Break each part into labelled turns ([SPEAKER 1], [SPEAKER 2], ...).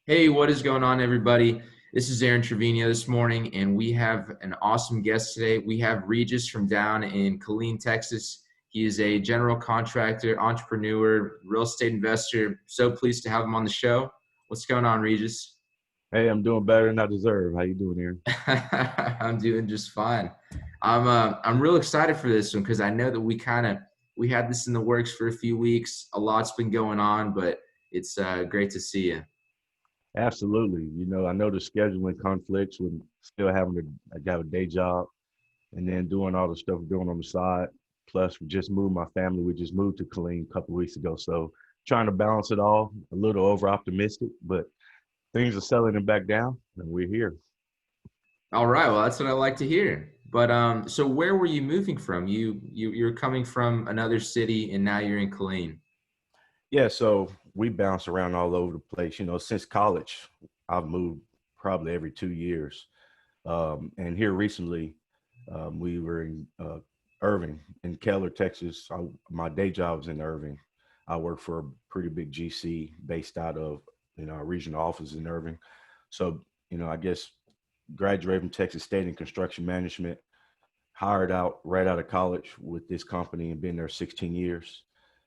[SPEAKER 1] Hey, what is going on, everybody? This is Aaron Trevino this morning, and we have an awesome guest today. We have Regiis from down in Collin, Texas. He is a general contractor, entrepreneur, real estate investor. So pleased to have him on the show. What's going on, Regis?
[SPEAKER 2] Hey, I'm doing better than I deserve. How you doing here?
[SPEAKER 1] I'm doing just fine. I'm real excited for this one because I know that we had this in the works for a few weeks. A lot's been going on, but it's great to see you.
[SPEAKER 2] Absolutely. I know the scheduling conflicts with still having to I got a day job and then doing all the stuff we're doing on the side. Plus, we just moved my family. We just moved to Killeen a couple of weeks ago. So trying to balance it all, a little over optimistic, but things are settling back down and we're here.
[SPEAKER 1] All right, well, that's what I like to hear. But so where were you moving from? You're coming from another city, and now you're in Killeen.
[SPEAKER 2] Yeah, so we bounce around all over the place. Since college, I've moved probably every 2 years. And here recently, we were in Irving in Keller, Texas. My day job is in Irving. I work for a pretty big GC based out of our regional office in Irving. So I guess graduated from Texas State in construction management, hired out right out of college with this company and been there 16 years.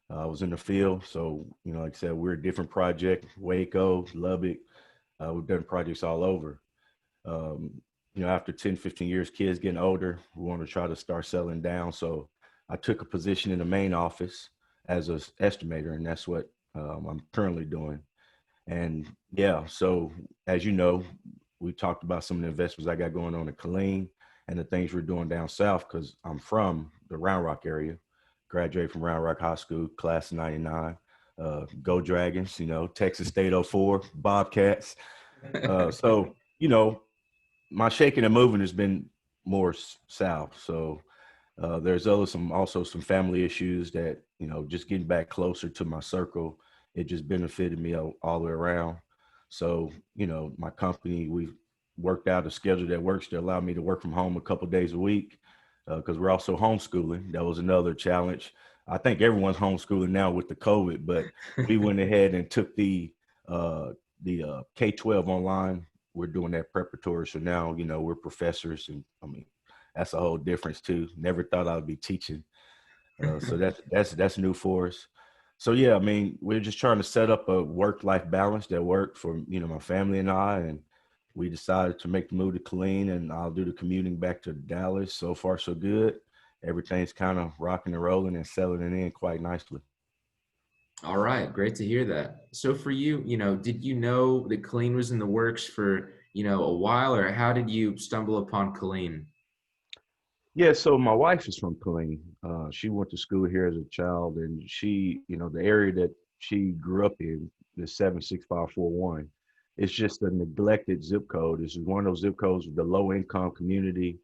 [SPEAKER 2] I was in the field, so like I said, we're a different project. Waco, Lubbock, we've done projects all over. Um, After 10, 15 years, kids getting older, we want to try to start settling down. So I took a position in the main office as an estimator, and that's what I'm currently doing. And yeah, so as you know, we talked about some of the investments I got going on in Killeen and the things we're doing down south because I'm from the Round Rock area, graduated from Round Rock High School, class of 99. Go Dragons, Texas State '04, Bobcats. So, my shaking and moving has been more south. So there's also some family issues that just getting back closer to my circle. It just benefited me all the way around. So my company, we've worked out a schedule that works to allow me to work from home a couple of days a week because we're also homeschooling. That was another challenge. I think everyone's homeschooling now with the COVID, but we went ahead and took the K-12 online. We're doing that preparatory. So now, we're professors, and I mean, that's a whole difference too. Never thought I'd be teaching. So that's new for us. So yeah, I mean, we're just trying to set up a work-life balance that worked for my family and I, and we decided to make the move to Killeen, and I'll do the commuting back to Dallas. So far, so good. Everything's kind of rocking and rolling and settling in quite nicely.
[SPEAKER 1] All right, great to hear that. So for you, did you know that Killeen was in the works for, a while, or how did you stumble upon Killeen?
[SPEAKER 2] Yeah, so my wife is from Collin. She went to school here as a child, and she, the area that she grew up in, the 76541, it's just a neglected zip code. This is one of those zip codes with the low income community.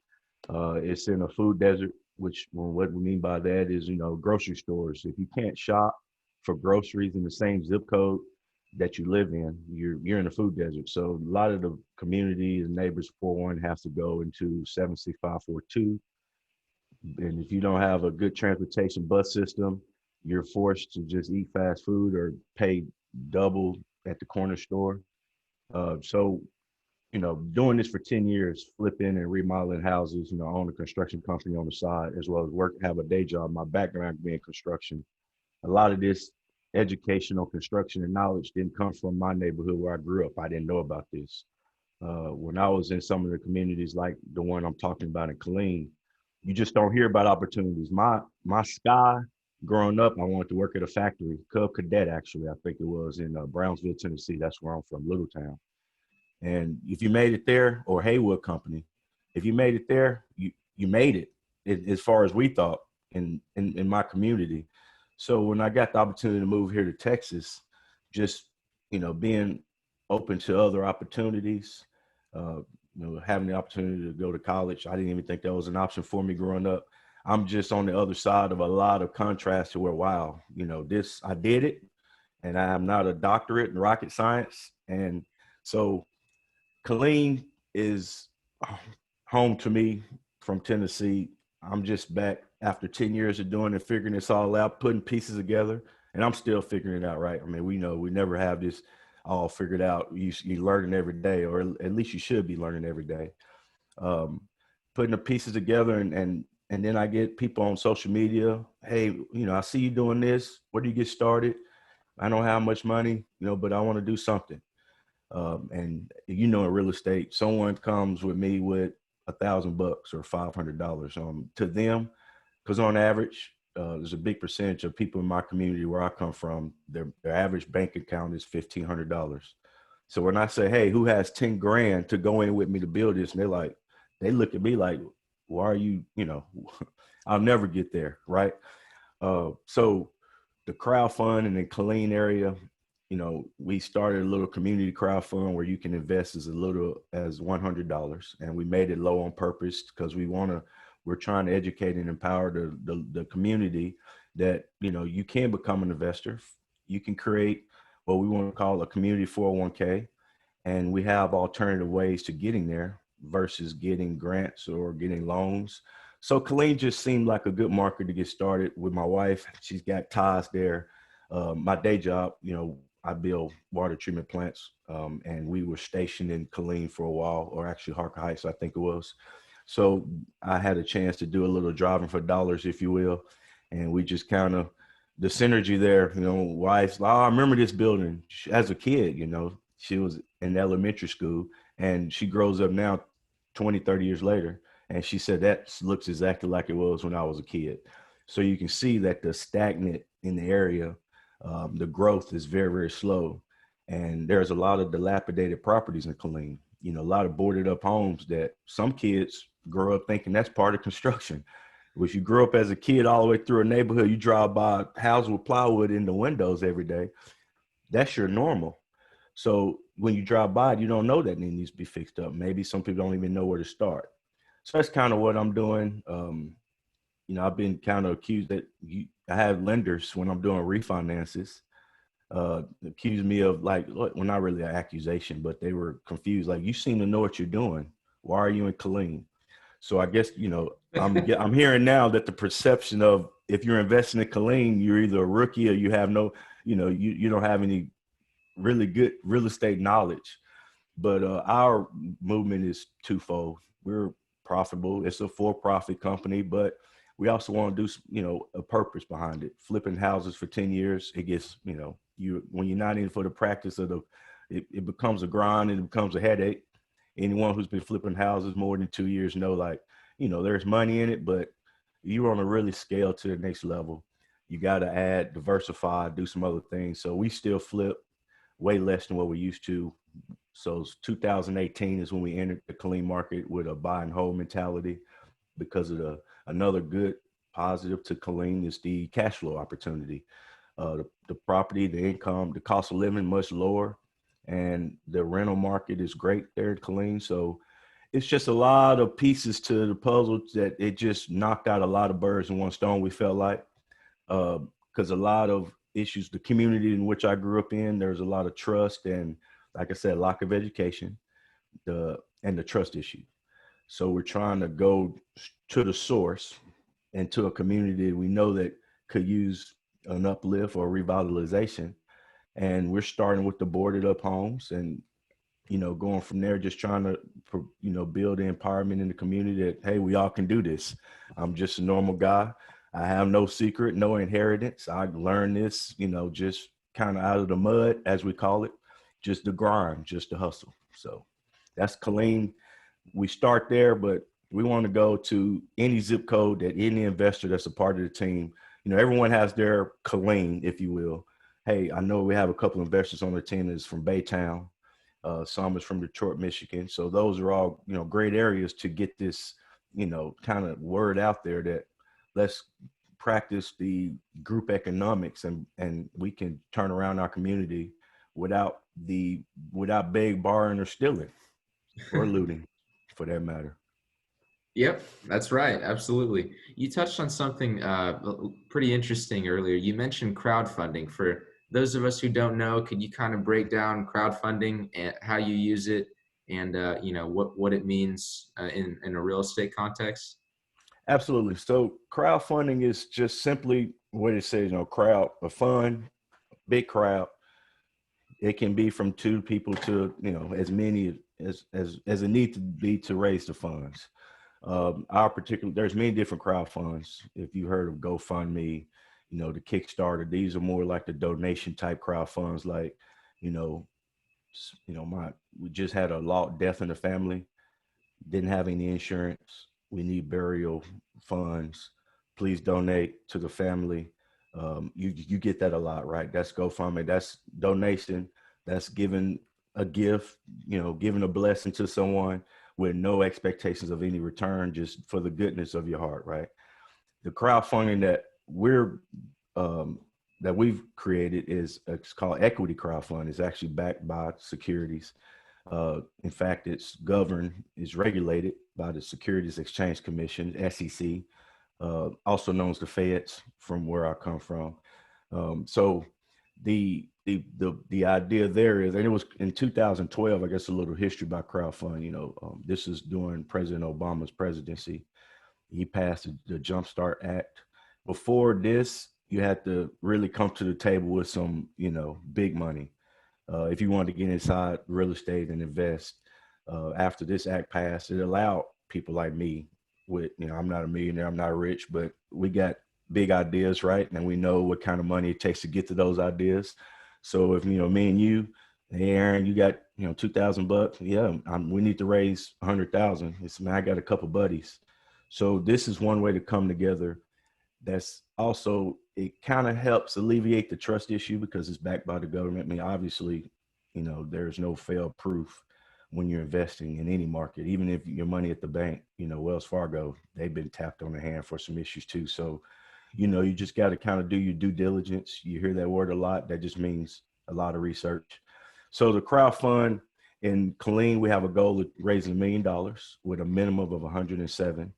[SPEAKER 2] It's in a food desert, which what we mean by that is, grocery stores. If you can't shop for groceries in the same zip code that you live in, you're in a food desert. So a lot of the community and neighbors 41 has to go into 76542, and if you don't have a good transportation bus system, you're forced to just eat fast food or pay double at the corner store. So, doing this for 10 years, flipping and remodeling houses, own a construction company on the side, as well as work, have a day job. My background being construction. A lot of this educational construction and knowledge didn't come from my neighborhood where I grew up. I didn't know about this. When I was in some of the communities like the one I'm talking about in Killeen, you just don't hear about opportunities. My sky growing up, I wanted to work at a factory, Cub Cadet actually, I think it was in Brownsville, Tennessee. That's where I'm from, Littletown. And if you made it there, or Haywood Company, if you made it there, you made it as far as we thought in my community. So when I got the opportunity to move here to Texas, just being open to other opportunities, uh, having the opportunity to go to college. I didn't even think that was an option for me growing up. I'm just on the other side of a lot of contrast to where, wow, this, I did it, and I'm not a doctorate in rocket science. And so Colleen is home to me from Tennessee. I'm just back after 10 years of doing and figuring this all out, putting pieces together, and I'm still figuring it out, right? I mean, we know we never have this all figured out. You learning every day, or at least you should be learning every day. Um, Putting the pieces together, and then I get people on social media. Hey, I see you doing this. Where do you get started? I don't have much money, but I want to do something. And in real estate, someone comes with me with $1,000 or $500. To them, because on average, there's a big percentage of people in my community where I come from. Their average bank account is $1,500. So when I say, "Hey, who has 10 grand to go in with me to build this?" and they look at me like, "Why are you? I'll never get there, right?" So the crowdfund in the Collin area, we started a little community crowdfund where you can invest as little as $100, and we made it low on purpose because we're trying to educate and empower the community that you can become an investor. You can create what we want to call a community 401k, and we have alternative ways to getting there versus getting grants or getting loans. So Collin just seemed like a good market to get started with. My wife, she's got ties there. My day job, I build water treatment plants, and we were stationed in Collin for a while, or actually Harker Heights, I think it was. So I had a chance to do a little driving for dollars, if you will, and we just kind of the synergy there. Wife, oh, I remember this building as a kid. She was in elementary school, and she grows up now, 20, 30 years later, and she said that looks exactly like it was when I was a kid. So you can see that the stagnant in the area, the growth is very, very slow. And there's a lot of dilapidated properties in Collin, a lot of boarded up homes that some kids grow up thinking that's part of construction. If you grew up as a kid all the way through a neighborhood, you drive by houses with plywood in the windows every day, that's your normal. So when you drive by it, you don't know that it needs to be fixed up. Maybe some people don't even know where to start. So that's kind of what I'm doing. I've been kind of accused that I have lenders when I'm doing refinances, accuse me of well, not really an accusation, but they were confused. Like, you seem to know what you're doing. Why are you in Collin? So I guess, I'm hearing now that the perception of if you're investing in Collin, you're either a rookie or you have no, you don't have any really good real estate knowledge. But our movement is twofold. We're profitable. It's a for-profit company, but we also want to do, a purpose behind it. Flipping houses for 10 years, it gets, when you're not in for the practice of it becomes a grind and it becomes a headache. Anyone who's been flipping houses more than 2 years know, there's money in it, but you want to really scale to the next level. You got to add, diversify, do some other things. So we still flip way less than what we used to. So 2018 is when we entered the Collin market with a buy and hold mentality, because of another good positive to Collin is the cash flow opportunity. The property, the income, the cost of living much lower, and the rental market is great there at Collin. So it's just a lot of pieces to the puzzle that it just knocked out a lot of birds in one stone, we felt like. Because a lot of issues, the community in which I grew up in, there's a lot of trust and, like I said, lack of education, and the trust issue. So we're trying to go to the source and to a community we know that could use an uplift or revitalization. And we're starting with the boarded up homes and, going from there, just trying to, build the empowerment in the community that, hey, we all can do this. I'm just a normal guy. I have no secret, no inheritance. I learned this, just kind of out of the mud, as we call it, just the grind, just the hustle. So that's Collin. We start there, but we want to go to any zip code that any investor that's a part of the team, everyone has their Collin, if you will. Hey, I know we have a couple of investors on the team that's from Baytown. Some is from Detroit, Michigan. So those are all, great areas to get this, kind of word out there that let's practice the group economics, and we can turn around our community without begging, borrowing, or stealing, or looting, for that matter.
[SPEAKER 1] Yep, that's right. Absolutely. You touched on something pretty interesting earlier. You mentioned crowdfunding. For those of us who don't know, could you kind of break down crowdfunding and how you use it, and what it means in a real estate context?
[SPEAKER 2] Absolutely. So crowdfunding is just simply what it says, crowd, a fund, big crowd. it can be from 2 people to, as many as it need to be to raise the funds. There's many different crowd funds. If you heard of GoFundMe, the Kickstarter, these are more like the donation type crowd funds. Like, you know, we just had a death in the family, didn't have any insurance. We need burial funds. Please donate to the family. You get that a lot, right? That's GoFundMe. That's donation. That's giving a gift, giving a blessing to someone with no expectations of any return, just for the goodness of your heart, right? The crowdfunding that we've created it's called equity crowdfunding. It's actually backed by securities. In fact, it's regulated by the Securities Exchange Commission, SEC, also known as the Feds, from where I come from. So the idea there is, and it was in 2012, I guess, a little history about crowdfunding. This is during President Obama's presidency. He passed the Jumpstart Act. Before this, you had to really come to the table with some, big money. If you wanted to get inside real estate and invest. After this act passed, it allowed people like me I'm not a millionaire, I'm not rich, but we got big ideas, right? And we know what kind of money it takes to get to those ideas. So if, me and you, hey, Aaron, you got, $2,000. Yeah, we need to raise 100,000. I got a couple buddies. So this is one way to come together. That's also, it kind of helps alleviate the trust issue because it's backed by the government. Obviously, there's no fail proof when you're investing in any market, even if your money at the bank, Wells Fargo, they've been tapped on the hand for some issues too. So, you just got to kind of do your due diligence. You hear that word a lot. That just means a lot of research. So the crowdfund in Collin, we have a goal of raising $1 million with a minimum of 107.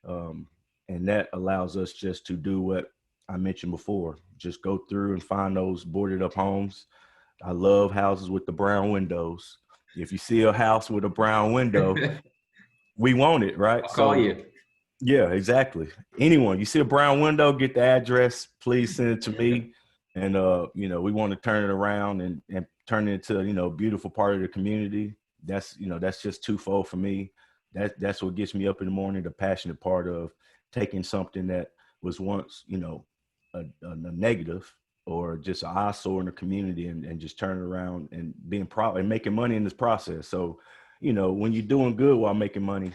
[SPEAKER 2] And that allows us just to do what I mentioned before, just go through and find those boarded up homes. I love houses with the brown windows. If you see a house with a brown window, we want it, right?
[SPEAKER 1] I'll call you.
[SPEAKER 2] Yeah, exactly. Anyone, you see a brown window, get the address, please send it to me. And, we want to turn it around and turn it into, a beautiful part of the community. That's just twofold for me. That's what gets me up in the morning, the passionate part of taking something that was once, a negative or just an eyesore in the community and just turning around and being proud and making money in this process. So, when you're doing good while making money,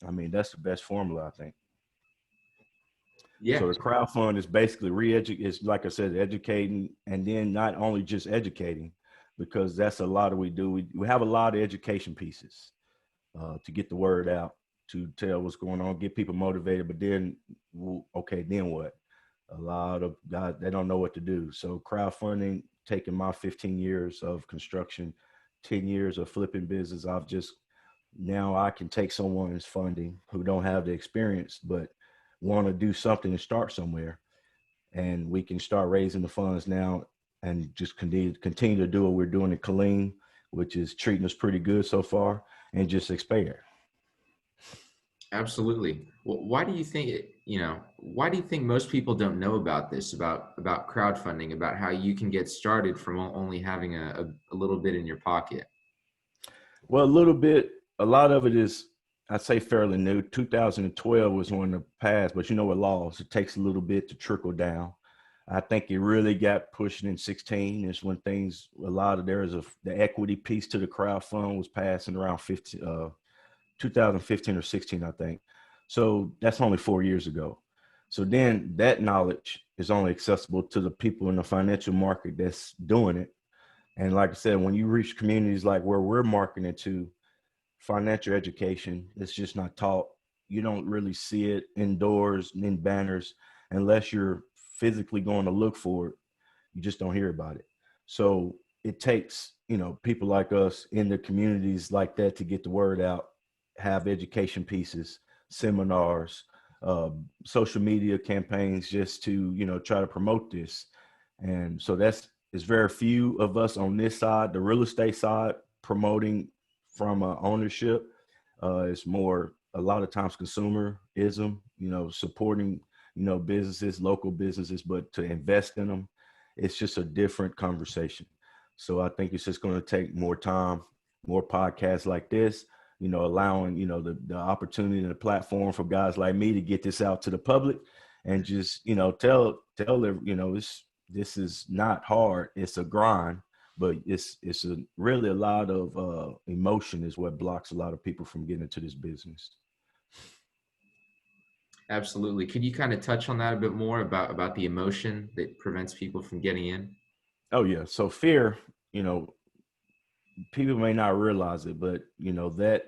[SPEAKER 2] that's the best formula, I think.
[SPEAKER 1] Yeah.
[SPEAKER 2] So the crowdfund is basically it's like I said, educating, and then not only just educating, because that's a lot of we do. We have a lot of education pieces to get the word out, to tell what's going on, get people motivated. But then, okay, then what? A lot of guys, they don't know what to do. So crowdfunding, taking my 15 years of construction, 10 years of flipping business, now I can take someone's funding who don't have the experience, but want to do something and start somewhere. And we can start raising the funds now and just continue to do what we're doing in Collin, which is treating us pretty good so far, and just expand.
[SPEAKER 1] Absolutely. Well, why do you think most people don't know about this, about crowdfunding, about how you can get started from only having a little bit in your pocket?
[SPEAKER 2] Well, a lot of it is, I'd say, fairly new. 2012 was one of the past, but with laws, it takes a little bit to trickle down. I think it really got pushed in 16 is when the equity piece to the crowdfund was passing around 2015 or 16, I think. So that's only 4 years ago. So then that knowledge is only accessible to the people in the financial market that's doing it. And like I said, when you reach communities like where we're marketing to, financial education, it's just not taught. You don't really see it indoors in banners unless you're physically going to look for it. You just don't hear about it. So it takes, people like us in the communities like that to get the word out, have education pieces, seminars, social media campaigns, just to, try to promote this. And so there's very few of us on this side, the real estate side, promoting from ownership. It's more, a lot of times, consumerism, supporting, businesses, local businesses, but to invest in them, it's just a different conversation. So I think it's just going to take more time, more podcasts like this, allowing, the opportunity and the platform for guys like me to get this out to the public and just, tell them, this is not hard. It's a grind, but it's really a lot of emotion is what blocks a lot of people from getting into this business.
[SPEAKER 1] Absolutely. Could you kind of touch on that a bit more about the emotion that prevents people from getting in?
[SPEAKER 2] Oh yeah. So fear, you know, people may not realize it, but that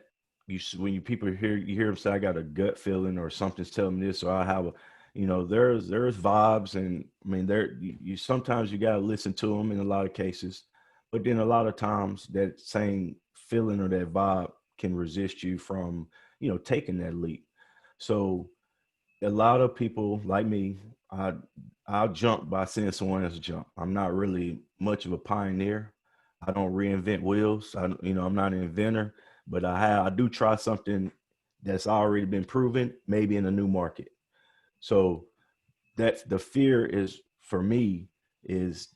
[SPEAKER 2] when you hear them say, I got a gut feeling or something's telling me this, or I have a, there's vibes. And I mean, you sometimes you got to listen to them in a lot of cases, but then a lot of times that same feeling or that vibe can resist you from, taking that leap. So a lot of people like me, I I'll jump by seeing someone else jump. I'm not really much of a pioneer. I don't reinvent wheels. I'm not an inventor, but I do try something that's already been proven, maybe in a new market. So that's the fear is for me is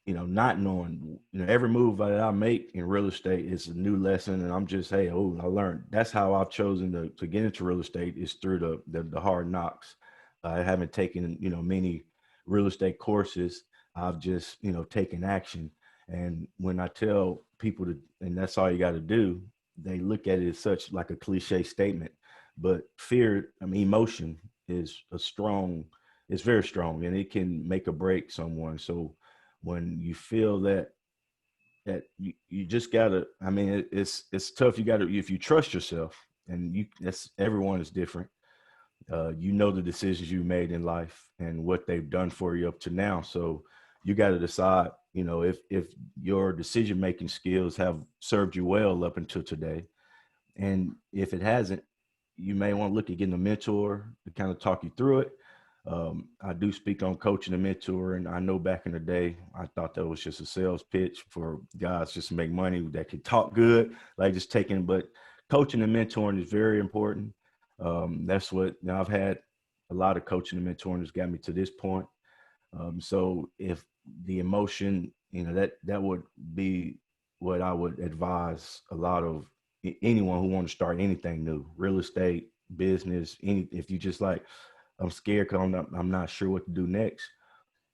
[SPEAKER 2] not knowing every move that I make in real estate is a new lesson, and I'm just hey, oh, I learned. That's how I've chosen to get into real estate is through the hard knocks. I haven't taken many real estate courses. I've just taken action, and when I tell people to, and that's all you got to do, they look at it as such like a cliche statement, but fear, I mean, emotion is it's very strong, and it can make or break someone. So when you feel that you just gotta, I mean, it's tough. You gotta, if you trust yourself, and that's, everyone is different. The decisions you made in life and what they've done for you up to now. So you got to decide, if your decision making skills have served you well up until today, and if it hasn't, you may want to look at getting a mentor to kind of talk you through it. I do speak on coaching and mentor, and I know back in the day, I thought that was just a sales pitch for guys just to make money that could talk good, like just taking. But coaching and mentoring is very important. That's what now I've had a lot of coaching and mentoring has got me to this point. So if the emotion, that would be what I would advise a lot of anyone who want to start anything new, real estate, business, if you just like, I'm scared because I'm not sure what to do next.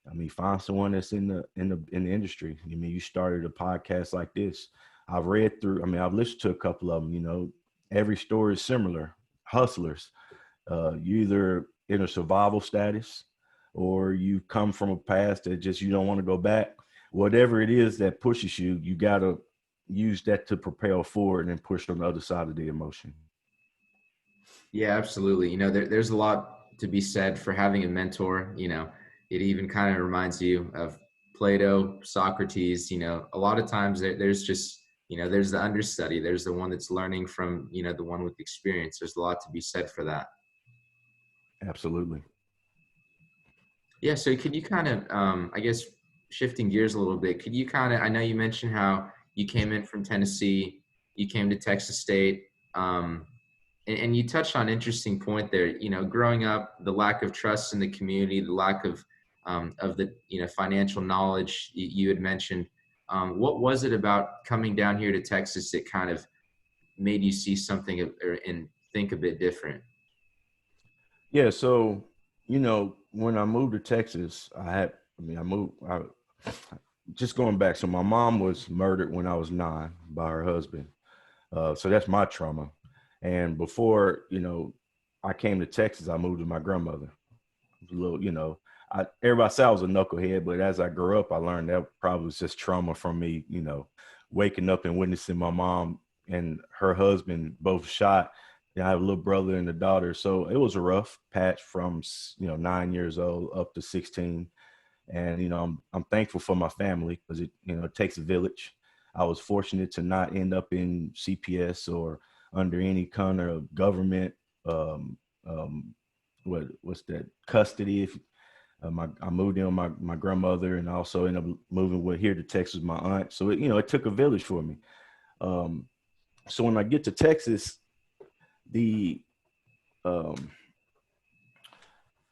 [SPEAKER 2] I mean, find someone that's in the industry. I mean, you started a podcast like this. I've read through. I mean, I've listened to a couple of them. Every story is similar. Hustlers. You either in a survival status, or you come from a past that just you don't want to go back. Whatever it is that pushes you, you gotta use that to propel forward and push on the other side of the emotion.
[SPEAKER 1] Yeah, absolutely. There's a lot to be said for having a mentor. It even kind of reminds you of Plato, Socrates. A lot of times there's just, there's the understudy, there's the one that's learning from, the one with experience. There's a lot to be said for that.
[SPEAKER 2] Absolutely.
[SPEAKER 1] Yeah. So could you kind of, I guess, shifting gears a little bit, could you kind of, I know you mentioned how you came in from Tennessee, you came to Texas State. And you touched on an interesting point there. Growing up, the lack of trust in the community, the lack of the financial knowledge you had mentioned. What was it about coming down here to Texas that kind of made you see something and think a bit different?
[SPEAKER 2] Yeah. So, when I moved to Texas, just going back. So my mom was murdered when I was 9 by her husband. So that's my trauma. And before, I came to Texas, I moved with my grandmother. A little, everybody said I was a knucklehead, but as I grew up, I learned that probably was just trauma from me, waking up and witnessing my mom and her husband both shot. And I have a little brother and a daughter. So it was a rough patch from, 9 years old up to 16. And, I'm thankful for my family because it takes a village. I was fortunate to not end up in CPS or under any kind of government, um, um, what's that, custody. If I moved in with my grandmother, and also ended up moving with here to Texas, my aunt. So it took a village for me. Um, so when I get to Texas, the, um,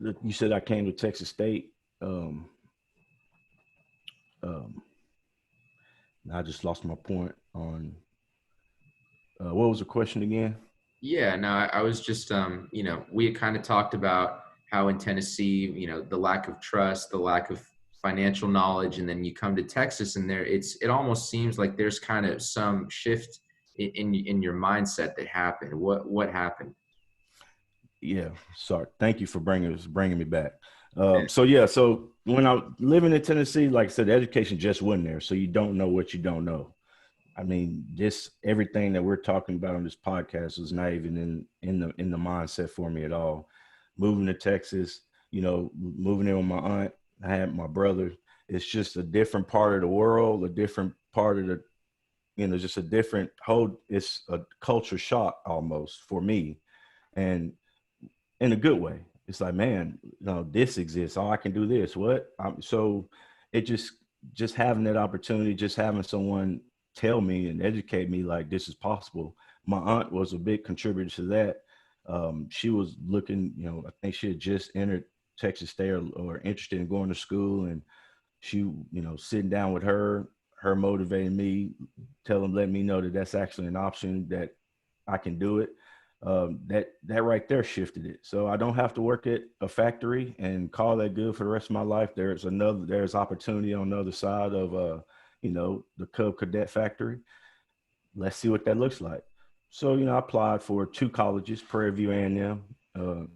[SPEAKER 2] you said I came to Texas State. Um, um, I just lost my point on what was the question again?
[SPEAKER 1] Yeah, no, I was just, we had kind of talked about how in Tennessee, the lack of trust, the lack of financial knowledge, and then you come to Texas, and it almost seems like there's kind of some shift in your mindset that happened. What happened?
[SPEAKER 2] Yeah, sorry. Thank you for bringing me back. So when I was living in Tennessee, like I said, the education just wasn't there. So you don't know what you don't know. I mean, this everything that we're talking about on this podcast was not even in the mindset for me at all. Moving to Texas, moving in with my aunt, I had my brother. It's just a different part of the world, a different part of the, just a different whole. It's a culture shock almost for me, and in a good way. It's like, man, this exists. Oh, I can do this. What? So it just having that opportunity, just having someone tell me and educate me like this is possible. My aunt was a big contributor to that. She was looking, I think she had just entered Texas State or interested in going to school, and she, sitting down with her motivating me, letting me know that that's actually an option, that I can do it. That right there shifted it. So I don't have to work at a factory and call that good for the rest of my life. There's opportunity on the other side of the Cub Cadet factory. Let's see what that looks like. So I applied for 2 colleges, Prairie View A&M, in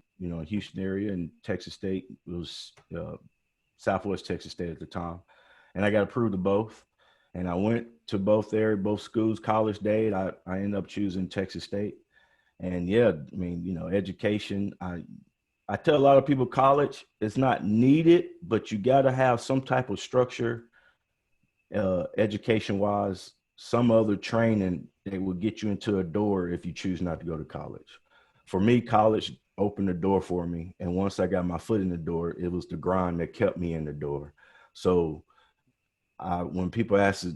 [SPEAKER 2] Houston area, and Texas State. It was Southwest Texas State at the time, and I got approved to both. And I went to both schools. College day, I ended up choosing Texas State. And yeah, I mean, education. I tell a lot of people college is not needed, but you got to have some type of structure, education wise, some other training that will get you into a door if you choose not to go to college. For me, college opened the door for me. And once I got my foot in the door, it was the grind that kept me in the door. So when people ask,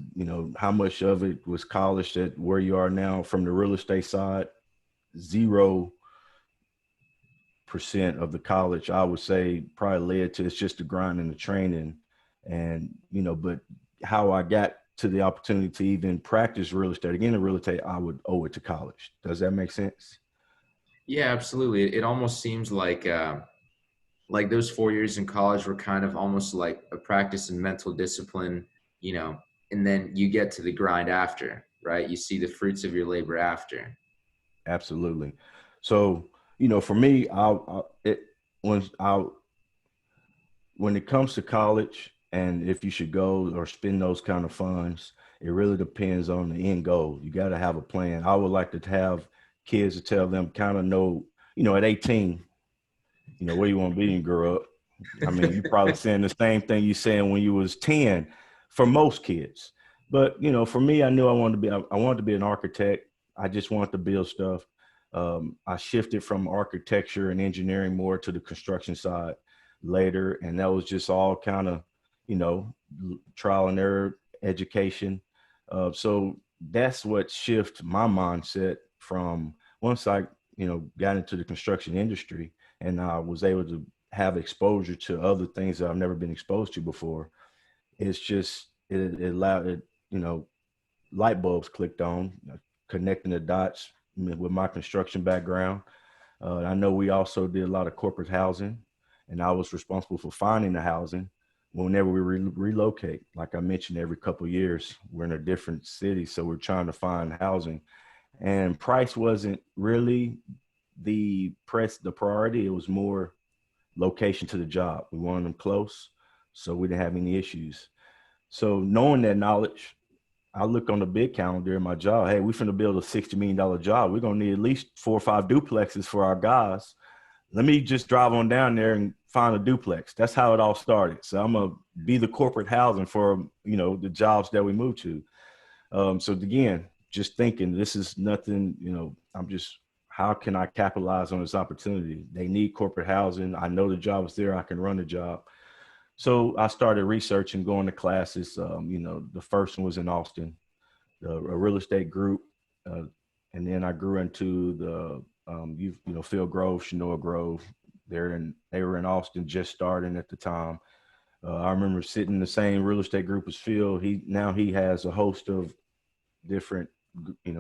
[SPEAKER 2] how much of it was college that where you are now from the real estate side, 0% of the college, I would say, probably led to it's just the grind and the training. And, but how I got to the opportunity to even practice real estate, again, in real estate, I would owe it to college. Does that make sense?
[SPEAKER 1] Yeah, absolutely. It almost seems like those 4 years in college were kind of almost like a practice in mental discipline, you know, and then you get to the grind after, right? You see the fruits of your labor after.
[SPEAKER 2] Absolutely. So, for me, when it comes to college and if you should go or spend those kind of funds, it really depends on the end goal. You got to have a plan. I would like to have kids to tell them kind of know, at 18, where you want to be and grow up. I mean, you probably saying the same thing you saying when you was 10 for most kids. But, for me, I knew I wanted to be an architect. I just wanted to build stuff. I shifted from architecture and engineering more to the construction side later. And that was just all kind of, you know, trial and error education. So that's what shifted my mindset from once I, got into the construction industry and I was able to have exposure to other things that I've never been exposed to before. It's just, it allowed it, light bulbs clicked on, connecting the dots with my construction background. I know we also did a lot of corporate housing, and I was responsible for finding the housing whenever we relocate. Like I mentioned, every couple of years, we're in a different city, so we're trying to find housing. And price wasn't really the priority. It was more location to the job. We wanted them close, so we didn't have any issues. So knowing that knowledge, I look on the big calendar in my job. Hey, we're finna build a $60 million job. We're gonna need at least 4 or 5 duplexes for our guys. Let me just drive on down there and find a duplex. That's how it all started. So I'm gonna be the corporate housing for the jobs that we move to. So again, just thinking this is nothing. I'm just how can I capitalize on this opportunity? They need corporate housing. I know the job is there. I can run the job. So I started researching, going to classes. The first one was in Austin, a real estate group, and then I grew into the Field Grove, Shanoa Grove. They were in Austin, just starting at the time. I remember sitting in the same real estate group as Phil. He has a host of different,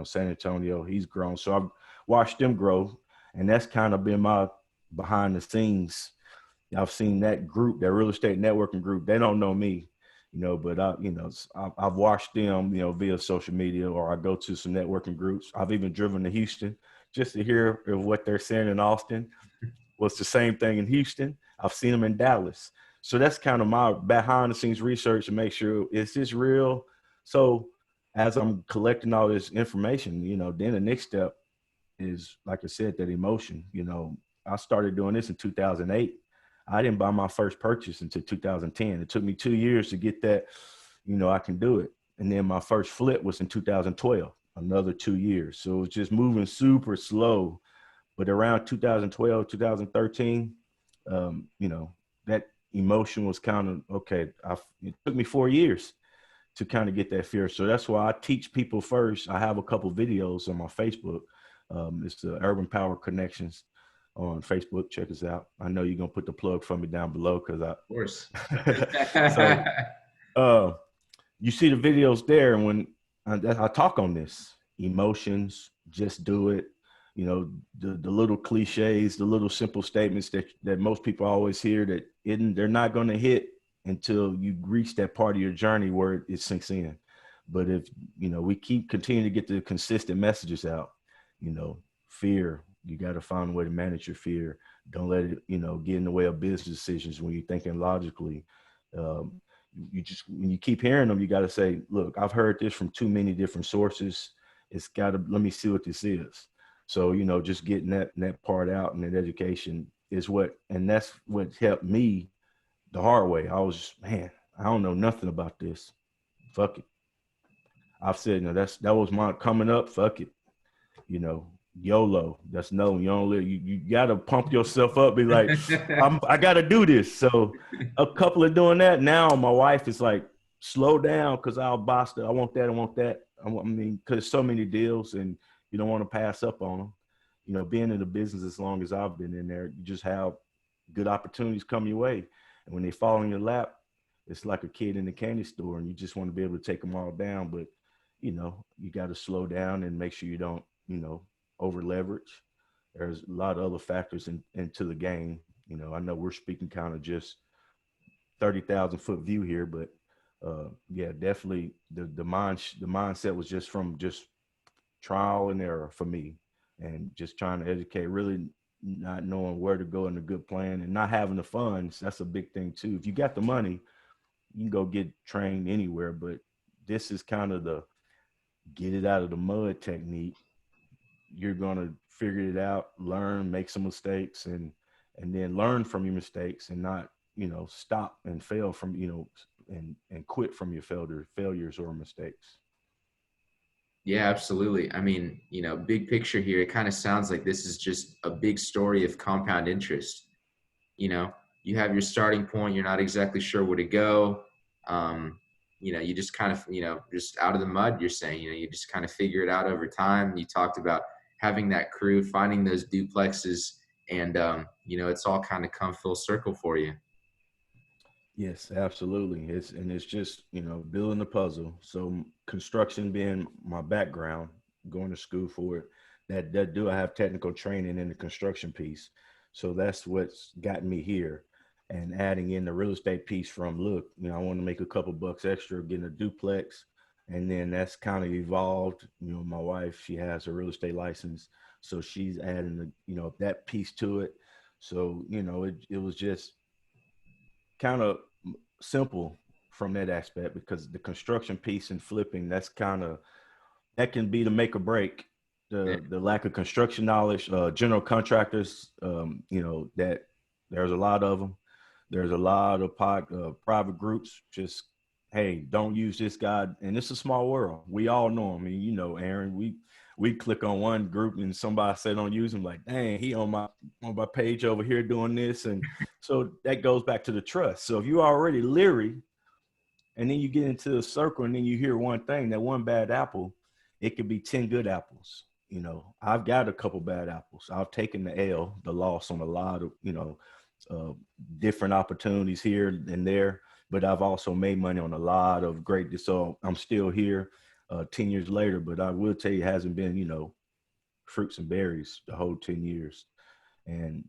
[SPEAKER 2] San Antonio. He's grown, so I've watched them grow, and that's kind of been my behind the scenes. I've seen that group, that real estate networking group. They don't know me, but I've watched them, via social media, or I go to some networking groups. I've even driven to Houston just to hear of what they're saying in Austin. Well, it's the same thing in Houston. I've seen them in Dallas. So that's kind of my behind the scenes research to make sure, is this real? So as I'm collecting all this information, then the next step is, like I said, that emotion. I started doing this in 2008. I didn't buy my first purchase until 2010. It took me 2 years to get that, I can do it. And then my first flip was in 2012, another 2 years. So it was just moving super slow. But around 2012, 2013, that emotion was kind of, okay, it took me 4 years to kind of get that fear. So that's why I teach people first. I have a couple videos on my Facebook. It's the Urban Power Connections on Facebook. Check us out. I know you're going to put the plug for me down below because
[SPEAKER 1] Of course.
[SPEAKER 2] So you see the videos there. And when I talk on this, emotions, just do it. The little cliches, the little simple statements that most people always hear that they're not going to hit until you reach that part of your journey where it sinks in. But if, we continue to get the consistent messages out, fear, you got to find a way to manage your fear. Don't let it, get in the way of business decisions when you're thinking logically. When you keep hearing them, you got to say, look, I've heard this from too many different sources. Let me see what this is. So, just getting that part out and that education and that's what helped me the hard way. I was, man, I don't know nothing about this. Fuck it. I've said, that was my coming up. Fuck it. YOLO. That's no, you don't live. You got to pump yourself up. Be like, I got to do this. So a couple of doing that. Now my wife is like, slow down, because I'll buy stuff. I want that. I want that. Because so many deals and you don't want to pass up on them. Being in the business as long as I've been in there, you just have good opportunities come your way. And when they fall in your lap, it's like a kid in the candy store and you just want to be able to take them all down. But, you got to slow down and make sure you don't, over leverage. There's a lot of other factors into the game. I know we're speaking kind of just 30,000 foot view here, but yeah, definitely the mindset was just from just trial and error for me, and just trying to educate, really not knowing where to go in a good plan and not having the funds. That's a big thing too. If you got the money, you can go get trained anywhere, but this is kind of the get it out of the mud technique. You're going to figure it out, learn, make some mistakes, and then learn from your mistakes, and not, stop and fail from, and quit from your failures or mistakes.
[SPEAKER 1] Yeah, absolutely. I mean, big picture here, it kind of sounds like this is just a big story of compound interest. You have your starting point, you're not exactly sure where to go. You just kind of, just out of the mud, you're saying, you just kind of figure it out over time. You talked about having that crew, finding those duplexes, and, it's all kind of come full circle for you.
[SPEAKER 2] Yes, absolutely. It's just, building the puzzle. So construction being my background, going to school for it, I have technical training in the construction piece. So that's what's gotten me here, and adding in the real estate piece from, look, I want to make a couple bucks extra getting a duplex. And then that's kind of evolved. My wife, she has a real estate license. So she's adding that piece to it. So, it was just kind of simple from that aspect, because the construction piece and flipping, that can be the make or break. The lack of construction knowledge, general contractors, that there's a lot of them. There's a lot of private groups. Just, hey, don't use this guy. And it's a small world. We all know him. I mean, Aaron, we click on one group and somebody say don't use him, like, dang, he on my page over here doing this. And so that goes back to the trust. So if you're already leery and then you get into a circle and then you hear one thing, that one bad apple, it could be 10 good apples. I've got a couple bad apples. I've taken the loss on a lot of, uh, different opportunities here and there, but I've also made money on a lot of great. So I'm still here 10 years later, but I will tell you, it hasn't been, fruits and berries the whole 10 years. And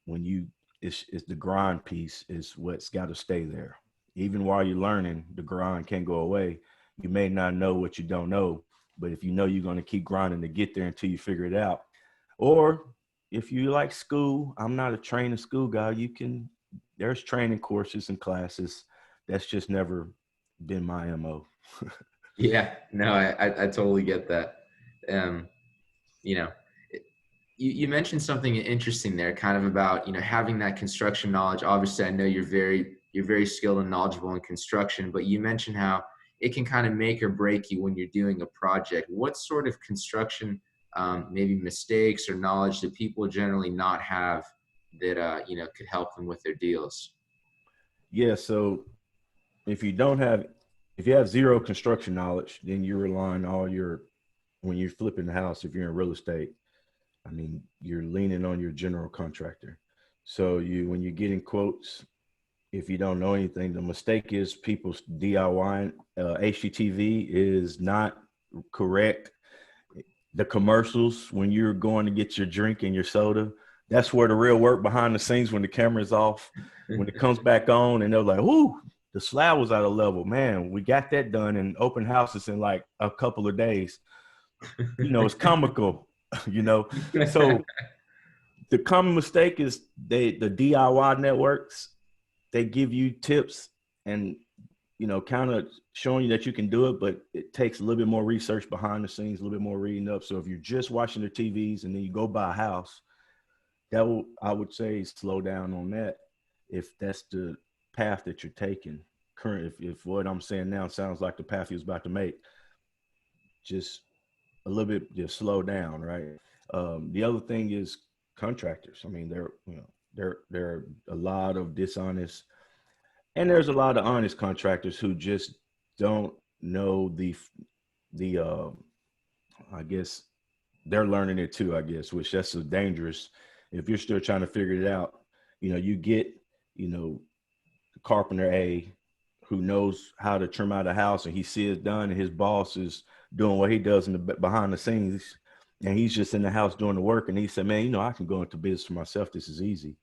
[SPEAKER 2] when it's the grind piece is what's got to stay there. Even while you're learning, the grind can't go away. You may not know what you don't know, but if you know you're going to keep grinding to get there until you figure it out. Or if you like school, I'm not a training school guy. There's training courses and classes. That's just never been my MO.
[SPEAKER 1] Yeah, no, I totally get that. Um, you know, you mentioned something interesting there, kind of about, having that construction knowledge. Obviously, I know you're very skilled and knowledgeable in construction, but you mentioned how it can kind of make or break you when you're doing a project. What sort of construction, maybe mistakes or knowledge that people generally not have that, could help them with their deals?
[SPEAKER 2] Yeah. So if you don't have, if you have zero construction knowledge, then you're relying when you're flipping the house, if you're in real estate, I mean, you're leaning on your general contractor. So when you're getting quotes, if you don't know anything, the mistake is people's DIY. HGTV is not correct. The commercials, when you're going to get your drink and your soda, that's where the real work behind the scenes, when the camera's off, when it comes back on and they're like, "Whoo, the slab was out of level, man. We got that done in open houses in like a couple of days." It's comical, So the common mistake is the DIY networks, they give you tips and, kind of showing you that you can do it, but it takes a little bit more research behind the scenes, a little bit more reading up. So if you're just watching the TVs and then you go buy a house, I would say slow down on that. If that's the path that you're taking if what I'm saying now sounds like the path he was about to make, just a little bit, just slow down. Right. The other thing is contractors. I mean, there are a lot of dishonest, and there's a lot of honest contractors who just don't know the I guess they're learning it too, I guess, which that's so dangerous. If you're still trying to figure it out, you get, carpenter A who knows how to trim out a house and he sees it done and his boss is doing what he does in the behind the scenes and he's just in the house doing the work, and he said, "Man, I can go into business for myself. This is easy."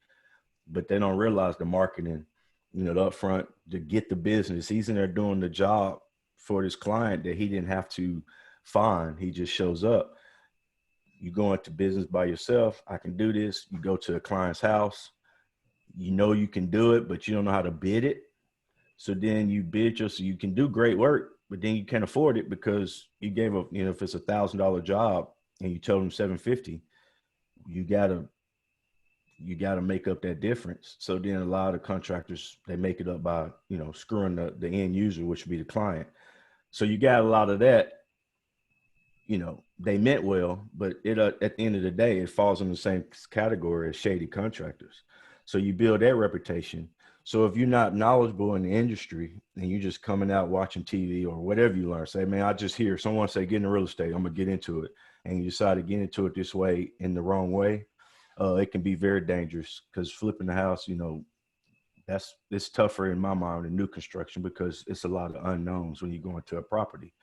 [SPEAKER 2] But they don't realize the marketing, the upfront to get the business. He's in there doing the job for this client that he didn't have to find. He just shows up. You go into business by yourself. I can do this. You go to a client's house. You can do it, but you don't know how to bid it. So then you bid so you can do great work, but then you can't afford it because you gave up, if it's $1,000 job and you told them 750, you gotta make up that difference. So then a lot of contractors, they make it up by, screwing the end user, which would be the client. So you got a lot of that, they meant well, but at the end of the day, it falls in the same category as shady contractors. So you build that reputation. So if you're not knowledgeable in the industry and you're just coming out watching TV or whatever you learn, say, "Man, I just hear someone say, get into real estate, I'm gonna get into it." And you decide to get into it this way, in the wrong way, it can be very dangerous, because flipping the house, it's tougher in my mind than new construction, because it's a lot of unknowns when you go into a property.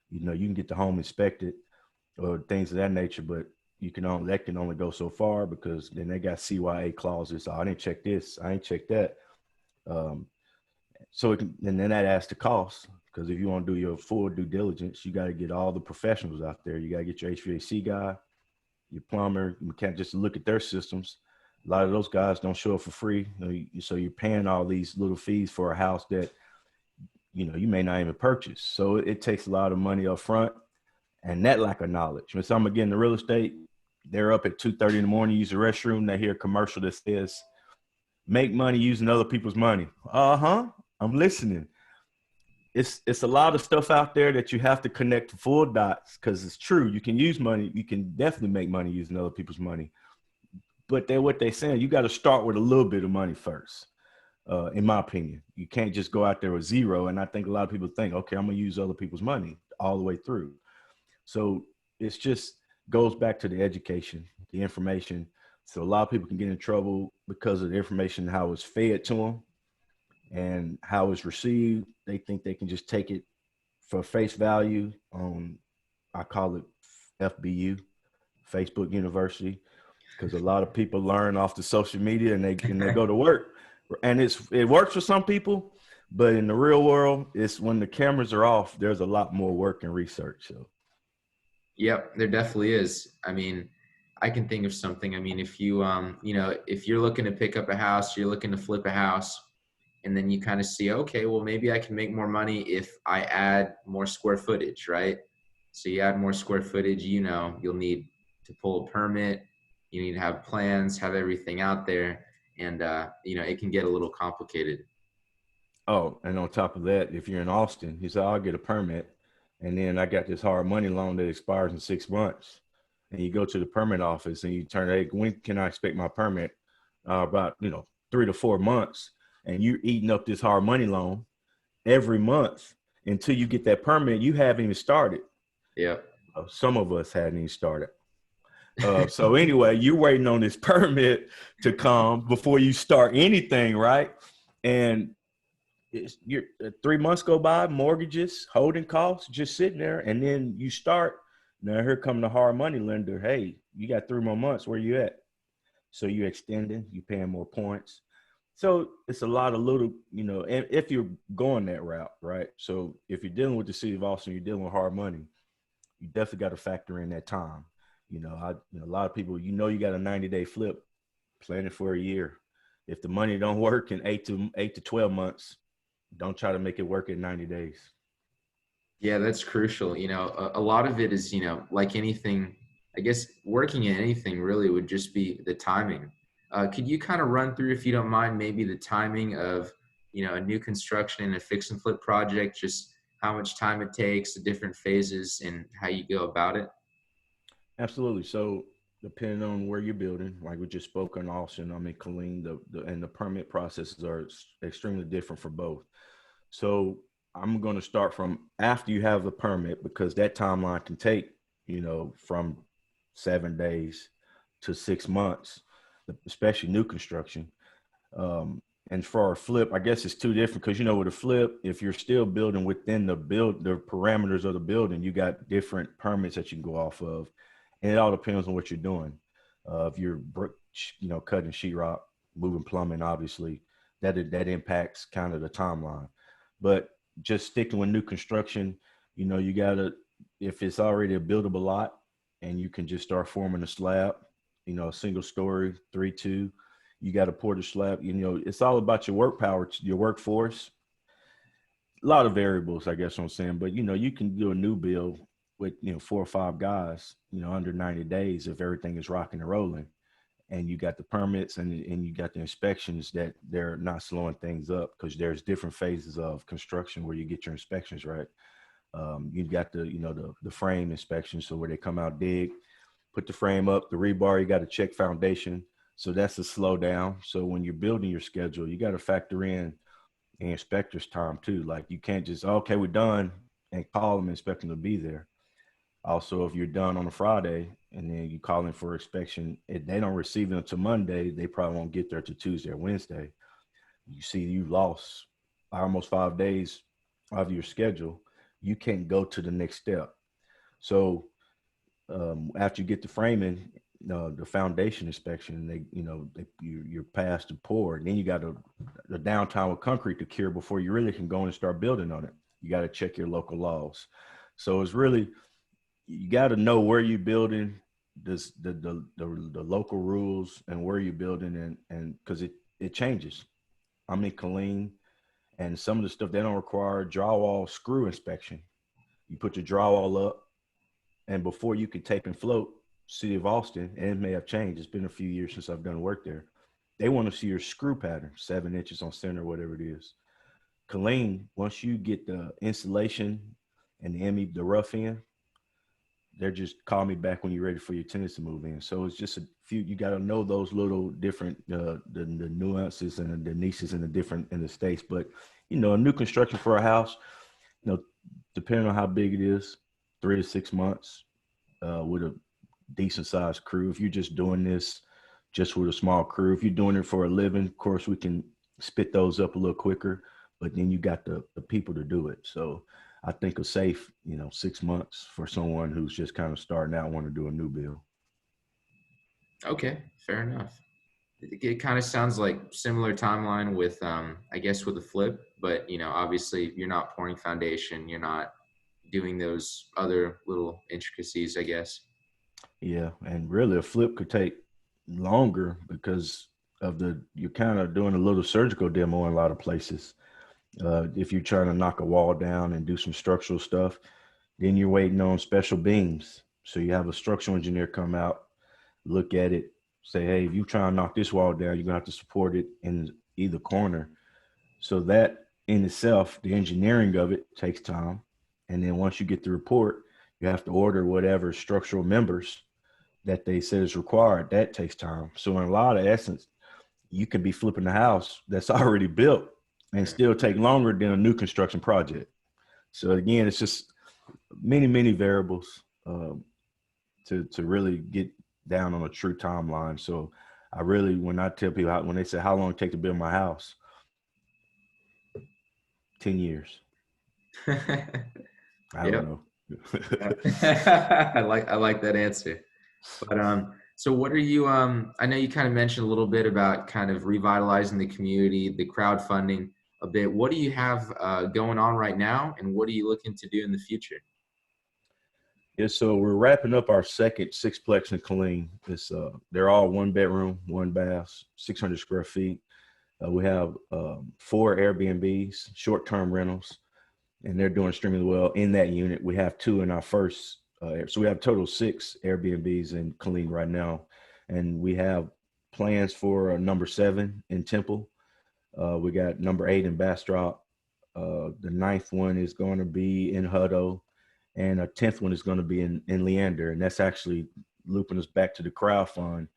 [SPEAKER 2] You can get the home inspected or things of that nature, but that can only go so far, because then they got CYA clauses. "Oh, I didn't check this, I ain't checked that." So and then that adds to cost, because if you want to do your full due diligence, you got to get all the professionals out there. You got to get your HVAC guy, your plumber. You can't just look at their systems. A lot of those guys don't show up for free. So you're paying all these little fees for a house that, you may not even purchase. So it takes a lot of money up front, and that lack of knowledge. When someone get into real estate, they're up at 2:30 in the morning, use the restroom. They hear a commercial that says, "Make money using other people's money." I'm listening. It's a lot of stuff out there that you have to connect to full dots, because it's true. You can use money. You can definitely make money using other people's money. But what they're saying, you got to start with a little bit of money first. In my opinion, you can't just go out there with zero. And I think a lot of people think, "Okay, I'm going to use other people's money all the way through." So it's just goes back to the education, the information. So a lot of people can get in trouble because of the information, how it's fed to them and how it's received. They think they can just take it for face value on, I call it FBU, Facebook University, because a lot of people learn off the social media and they go to work, and it works for some people, but in the real world, it's when the cameras are off, there's a lot more work and research. So
[SPEAKER 1] Yep, there definitely is. I mean, I can think of something. I mean, if you if you're looking to pick up a house, you're looking to flip a house, and then you kind of see, okay, well, maybe I can make more money if I add more square footage, right? So you add more square footage, you'll need to pull a permit, you need to have plans, have everything out there, and it can get a little complicated.
[SPEAKER 2] oh, and on top of that, if you're in Austin, he said, I'll get a permit. And then I got this hard money loan that expires in 6 months. And you go to the permit office and you turn, hey, when can I expect my permit? About, 3 to 4 months. And you're eating up this hard money loan every month until you get that permit. You haven't even started.
[SPEAKER 1] Yeah.
[SPEAKER 2] Some of us hadn't even started. So anyway, you're waiting on this permit to come before you start anything, right? And you're 3 months go by, mortgages, holding costs, just sitting there, and then you start. Now here come the hard money lender. Hey, you got 3 more months. Where you at? So you're extending, you paying more points. So it's a lot of little, and if you're going that route, right? So if you're dealing with the city of Austin, you're dealing with hard money, you definitely got to factor in that time. A lot of people, you got a 90-day flip, plan it for a year. If the money don't work in 8 to 12 months, don't try to make it work in 90 days.
[SPEAKER 1] Yeah, that's crucial. A lot of it is, like anything, I guess working in anything really would just be the timing. Could you kind of run through, if you don't mind, maybe the timing of, a new construction and a fix and flip project, just how much time it takes, the different phases, and how you go about it?
[SPEAKER 2] Absolutely. So depending on where you're building, like we just spoke on Austin, I mean, Collin, and the permit processes are extremely different for both. So I'm going to start from after you have the permit, because that timeline can take, from 7 days to 6 months, especially new construction. And for a flip, I guess it's two different, because with a flip, if you're still building within the parameters of the building, you got different permits that you can go off of, and it all depends on what you're doing. If you're cutting sheetrock, moving plumbing, obviously that impacts kind of the timeline. But just sticking with new construction, you gotta, if it's already a buildable lot and you can just start forming a slab, a single story, 3-2. You got to pour the slab. It's all about your work power, your workforce. A lot of variables, I guess what I'm saying. But, you can do a new build with, 4 or 5 guys, under 90 days if everything is rocking and rolling. And you got the permits and you got the inspections that they're not slowing things up, because there's different phases of construction where you get your inspections, right? You got the frame inspection. So where they come out, dig, put the frame up, the rebar, you got to check foundation. So that's a slowdown. So when you're building your schedule, you got to factor in the inspector's time too. Like you can't just, okay, we're done, and call them, expect them to be there. Also, if you're done on a Friday and then you call in for inspection, if they don't receive it until Monday, they probably won't get there till Tuesday or Wednesday. You see, you lost almost 5 days of your schedule. You can't go to the next step. So after you get the framing, the foundation inspection, you're past the pour, and then you got the downtime with concrete to cure before you really can go in and start building on it. You got to check your local laws. So it's really, you got to know where you're building, this the local rules, and where you're building, and because it changes. I'm in Collin, and some of the stuff they don't require drywall screw inspection. You put your drywall up, and before you can tape and float, City of Austin, and it may have changed, it's been a few years since I've done work there, they want to see your screw pattern, 7 inches on center, whatever it is. Collin, once you get the insulation and the rough end, they're just call me back when you're ready for your tenants to move in. So it's just a few, you got to know those little different, the nuances and the niches in the states. But, a new construction for a house, depending on how big it is, 3 to 6 months with a decent sized crew. If you're just doing this just with a small crew. If you're doing it for a living, of course, we can spit those up a little quicker, but then you got the people to do it. So I think a safe, 6 months for someone who's just kind of starting out, want to do a new build.
[SPEAKER 1] Okay, fair enough. It kind of sounds like similar timeline with, I guess, with a flip, but obviously you're not pouring foundation, you're not doing those other little intricacies, I guess.
[SPEAKER 2] Yeah, and really a flip could take longer because you're kind of doing a little surgical demo in a lot of places. If you're trying to knock a wall down and do some structural stuff, then you're waiting on special beams. So you have a structural engineer come out, look at it, say, hey, if you try and knock this wall down, you're gonna have to support it in either corner. So that in itself, the engineering of it takes time. And then once you get the report, you have to order whatever structural members that they said is required. That takes time. So in a lot of essence, you can be flipping the house that's already built and still take longer than a new construction project. So again, it's just many variables to really get down on a true timeline. So I really, when I tell people, when they say how long it take to build my house, 10 years. I don't know.
[SPEAKER 1] I like that answer. But so what are you I know you kind of mentioned a little bit about kind of revitalizing the community, the crowdfunding a bit. What do you have going on right now, and what are you looking to do in the future?
[SPEAKER 2] Yeah, so we're wrapping up our second sixplex in Collin. They're all 1 bedroom, 1 bath, 600 square feet. We have 4 Airbnbs, short-term rentals, and they're doing extremely well in that unit. We have 2 in our first, so we have a total of 6 Airbnbs in Collin right now, and we have plans for number 7 in Temple. We got number 8 in Bastrop. The 9th one is going to be in Hutto, and a 10th one is going to be in Leander, and that's actually looping us back to the crowdfund.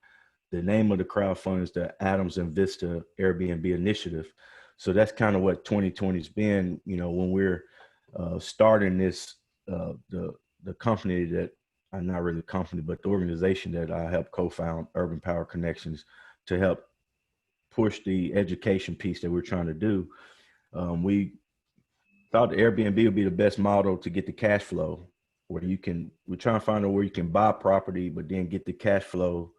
[SPEAKER 2] The name of the crowdfund is the Adams and Vista Airbnb Initiative. So that's kind of what 2020's been. When we're starting this, the company that, not really a company, but the organization that I helped co-found, Urban Power Connections, to help push the education piece that we're trying to do. We thought the Airbnb would be the best model to get the cash flow, where we're trying to find out where you can buy property, but then get the cash flow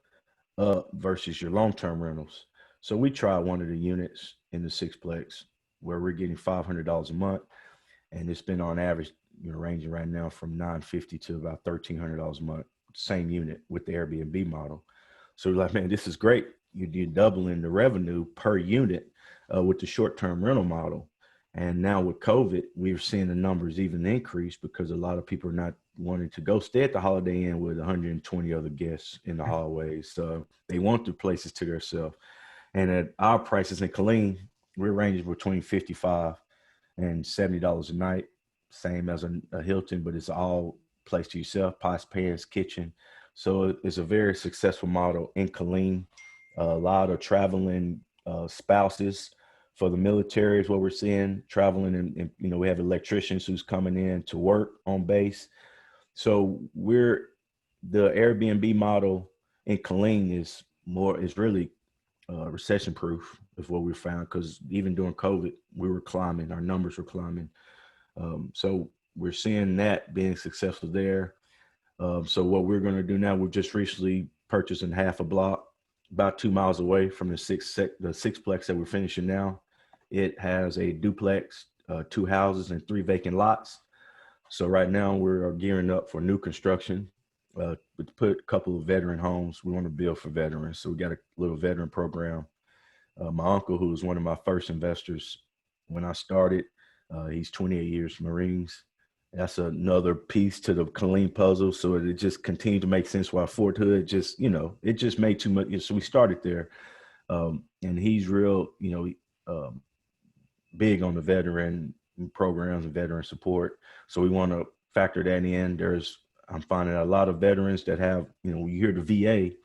[SPEAKER 2] up versus your long-term rentals. So we tried one of the units in the sixplex where we're getting $500 a month, and it's been on average, ranging right now from $950 to about $1,300 a month, same unit with the Airbnb model. So we're like, man, this is great. You're doubling the revenue per unit with the short-term rental model. And now with COVID, we're seeing the numbers even increase because a lot of people are not wanting to go stay at the Holiday Inn with 120 other guests in the hallways. So they want the places to themselves. And at our prices in Collin, we're ranging between $55 and $70 a night, same as a Hilton, but it's all place to yourself, pots, pans, kitchen. So it's a very successful model in Collin. A lot of traveling spouses for the military is what we're seeing, traveling, and we have electricians who's coming in to work on base. So the Airbnb model in Collin is really recession proof is what we found, because even during COVID, we were climbing, our numbers were climbing. So we're seeing that being successful there. So what we're going to do now, we've just recently purchased in half a block, about 2 miles away from the sixplex that we're finishing now. It has a duplex, 2 houses, and 3 vacant lots. So right now we're gearing up for new construction. We put a couple of veteran homes. We want to build for veterans. So we got a little veteran program. My uncle, who was one of my first investors when I started, he's 28 years Marines. That's another piece to the Collin puzzle. So it just continued to make sense why Fort Hood it just made too much. So we started there. And he's real, big on the veteran programs and veteran support. So we want to factor that in. I'm finding a lot of veterans that have, when you hear the VA,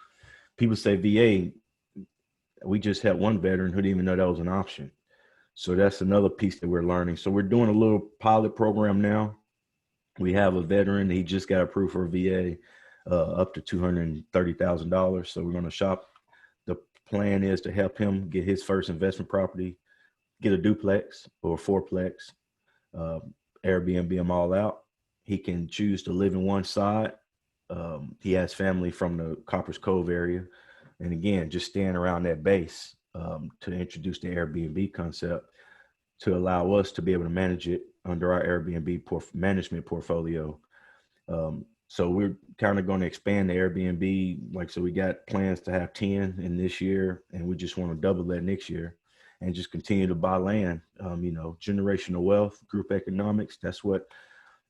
[SPEAKER 2] people say VA, we just had one veteran who didn't even know that was an option. So that's another piece that we're learning. So we're doing a little pilot program now. We have a veteran, he just got approved for a VA up to $230,000. So we're going to shop plan is to help him get his first investment property, get a duplex or a fourplex, uh, Airbnb them all out. He can choose to live in one side. He has family from the Coppers Cove area. And again, just staying around that base to introduce the Airbnb concept to allow us to be able to manage it under our Airbnb management portfolio. So we're kind of going to expand the Airbnb. So we got plans to have 10 in this year, and we just want to double that next year and just continue to buy land. Generational wealth, group economics, that's what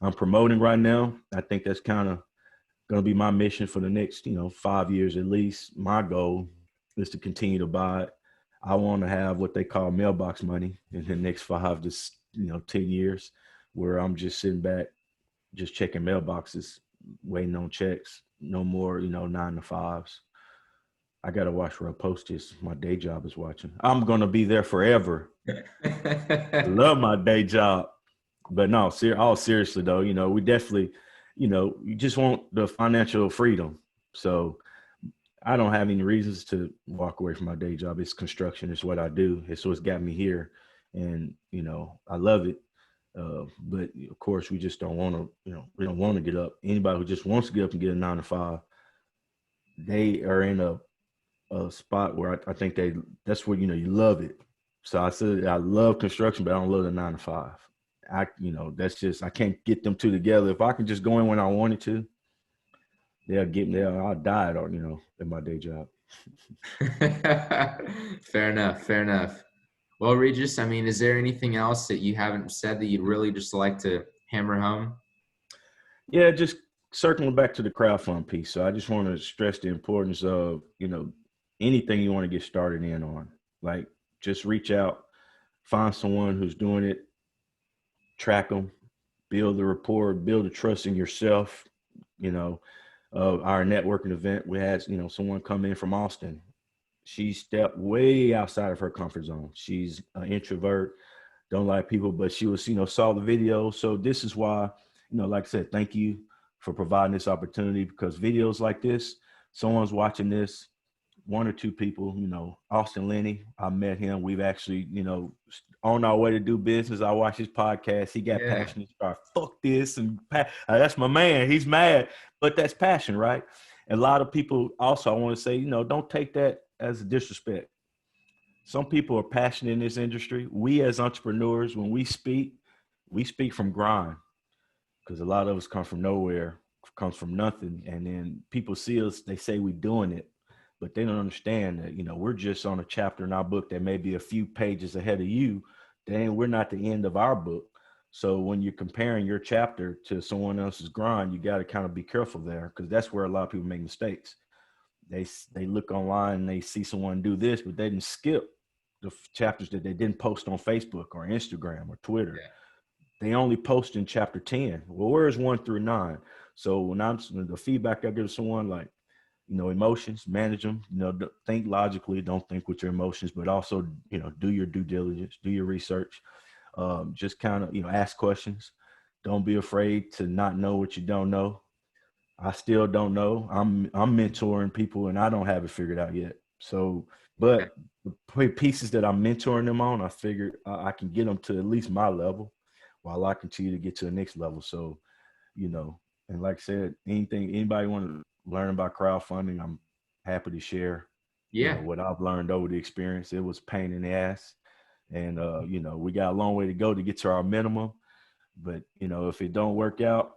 [SPEAKER 2] I'm promoting right now. I think that's kind of going to be my mission for the next, 5 years at least. My goal is to continue to buy it. I want to have what they call mailbox money in the next 5 to 10 years, where I'm just sitting back, just checking mailboxes, waiting on checks. No more, 9 to 5s. I got to watch where I post this. My day job is watching. I'm going to be there forever. I love my day job. But no, all seriously though, we definitely, you just want the financial freedom. So I don't have any reasons to walk away from my day job. It's construction. It's what I do. It's what's got me here. And, I love it. But of course we just don't want to, we don't want to get up. Anybody who just wants to get up and get a 9 to 5, they are in a spot where I think that's where, you love it. So I said, I love construction, but I don't love the 9 to 5. That's just, I can't get them two together. If I can just go in when I wanted to, they'll get me there. I'll die in my day job.
[SPEAKER 1] Fair enough. Well, Regis, is there anything else that you haven't said that you'd really just like to hammer home?
[SPEAKER 2] Yeah, just circling back to the crowdfund piece. So I just want to stress the importance of, anything you want to get started in on. Just reach out, find someone who's doing it, track them, build the rapport, build the trust in yourself. Our networking event, we had, someone come in from Austin. She stepped way outside of her comfort zone. She's an introvert, don't like people, but she was, saw the video. So this is why, like I said, thank you for providing this opportunity, because videos like this, someone's watching this, 1 or 2 people, Austin Lenny, I met him. We've actually, on our way to do business, I watched his podcast. He got passionate, started, fuck this. And that's my man. He's mad, but that's passion, right? And a lot of people also, I want to say, don't take that as a disrespect. Some people are passionate in this industry. We as entrepreneurs, when we speak from grind, because a lot of us come from nowhere, comes from nothing. And then people see us, they say we're doing it, but they don't understand that, we're just on a chapter in our book that may be a few pages ahead of you. Then we're not the end of our book. So when you're comparing your chapter to someone else's grind, you got to kind of be careful there, because that's where a lot of people make mistakes. They look online and they see someone do this, but they didn't skip the chapters that they didn't post on Facebook or Instagram or Twitter. Yeah. They only post in chapter 10. Well, where's 1 through 9? So when the feedback I give to someone, like, emotions, manage them, think logically, don't think with your emotions, but also, do your due diligence, do your research, just kind of, ask questions. Don't be afraid to not know what you don't know. I still don't know. I'm mentoring people and I don't have it figured out yet. So, but the pieces that I'm mentoring them on, I figured I can get them to at least my level while I continue to get to the next level. So, and like I said, anybody want to learn about crowdfunding, I'm happy to share what I've learned over the experience. It was pain in the ass. And, we got a long way to go to get to our minimum. But, if it don't work out,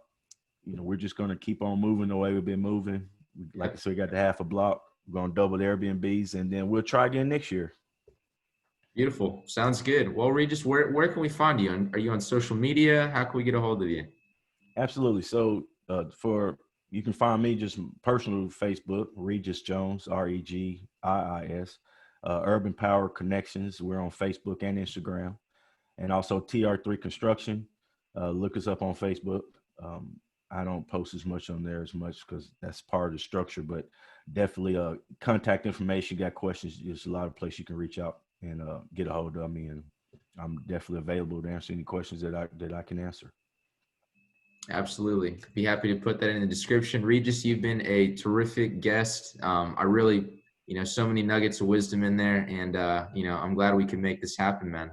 [SPEAKER 2] we're just going to keep on moving the way we've been moving. Like I said, we got the half a block. We're going to double the Airbnbs, and then we'll try again next year.
[SPEAKER 1] Beautiful. Sounds good. Well, Regis, where can we find you? Are you on social media? How can we get a hold of you?
[SPEAKER 2] Absolutely. So you can find me just personal Facebook, Regiis Jones, Regiis. Urban Power Connections. We're on Facebook and Instagram, and also TR3 Construction. Look us up on Facebook. I don't post as much on there because that's part of the structure, but definitely contact information. Got questions, there's a lot of places you can reach out and get a hold of me, and I'm definitely available to answer any questions that I can answer.
[SPEAKER 1] Absolutely. Be happy to put that in the description. Regis, you've been a terrific guest. I really so many nuggets of wisdom in there. And, I'm glad we can make this happen, man.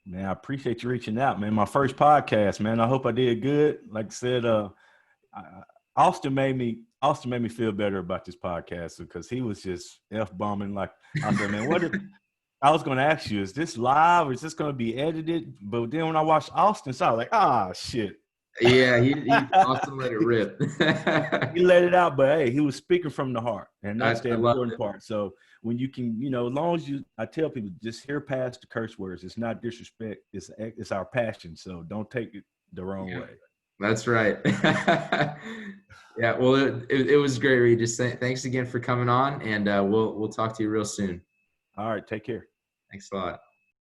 [SPEAKER 2] Man, I appreciate you reaching out, man. My first podcast, man. I hope I did good. Like I said, Austin made me feel better about this podcast because he was just F-bombing. Like I said, man, I was going to ask you, is this live or is this going to be edited? But then when I watched Austin, so I was like, shit.
[SPEAKER 1] Yeah, he Austin let it rip.
[SPEAKER 2] He let it out, but hey, he was speaking from the heart, and that's the
[SPEAKER 1] I love
[SPEAKER 2] important
[SPEAKER 1] it.
[SPEAKER 2] part. So when you can, as long as I tell people, just hear past the curse words. It's not disrespect. It's our passion. So don't take it the wrong way.
[SPEAKER 1] That's right. Yeah, well, it was great, Regiis. Thanks again for coming on, and we'll talk to you real soon.
[SPEAKER 2] All right, take care.
[SPEAKER 1] Thanks a lot.